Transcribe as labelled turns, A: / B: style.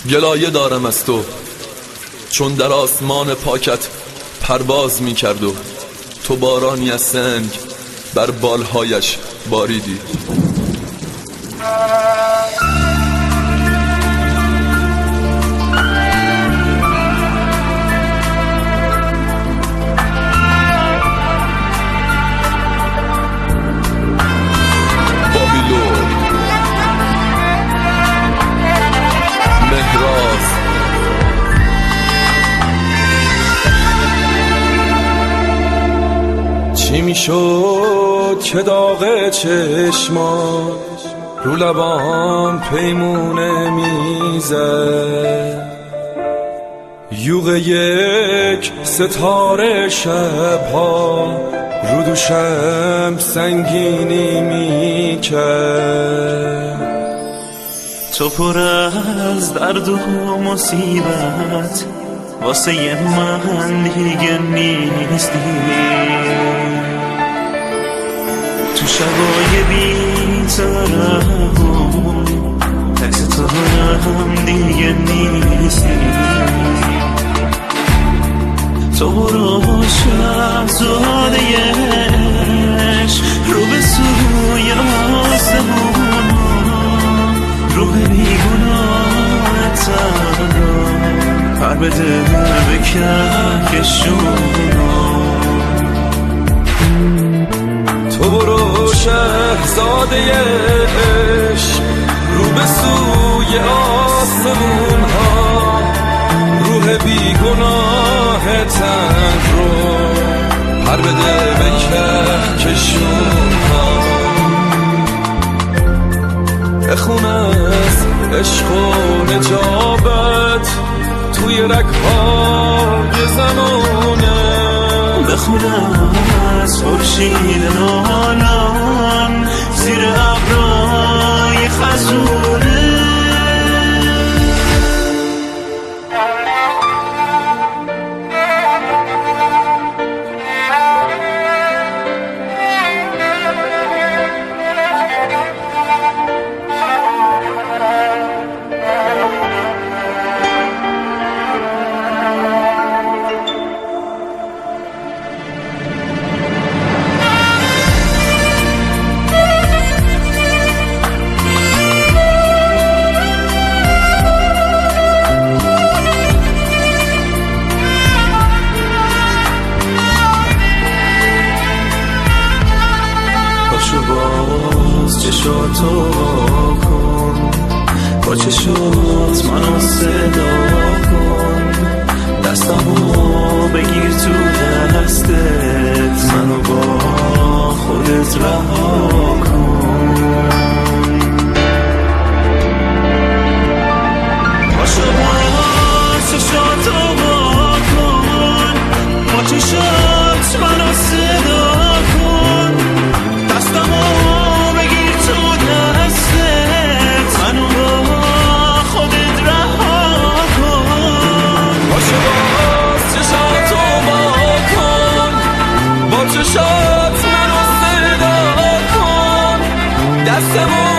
A: گلایه دارم از تو، چون در آسمان پاکت پرواز می کرد و تو بارانی از سنگ بر بالهایش باریدی.
B: چی میشد که داغ چشمات رو لبام پیمونه میزد، یوغ یک ستاره شبها رو دوشم سنگینی میکرد.
C: تو پر از درد و مصیبت واسه من دیگه نیستی، تو شبای بی‌طرفم عکس تو هم دیگه نیستی. تو برو شهزاده عشق رو به سوی آسمون، روح بیگناه تنها پر بده به کهکشونا.
B: تو برو شهزاده عشق رو به سوی آسمون ها، روح بیگناه تن رو پر بده به کهکشون ها. بخون از عشق و نجابت توی رگ‌های زمانه،
C: بخون از خورشید نالان زیر ابرای خزونه. باز چشاتو کن، با چشات منو صدا کن، دستمو بگیر تو دستت، منو با خودت رها کن. باشو باز چشاتو کن، با چشات منو صدا کن، دستمو بگیر تو دستت، منو با خودت رها کن.
B: باشه باز چشاتو با کن، با چشات منو صدا کن، دستمو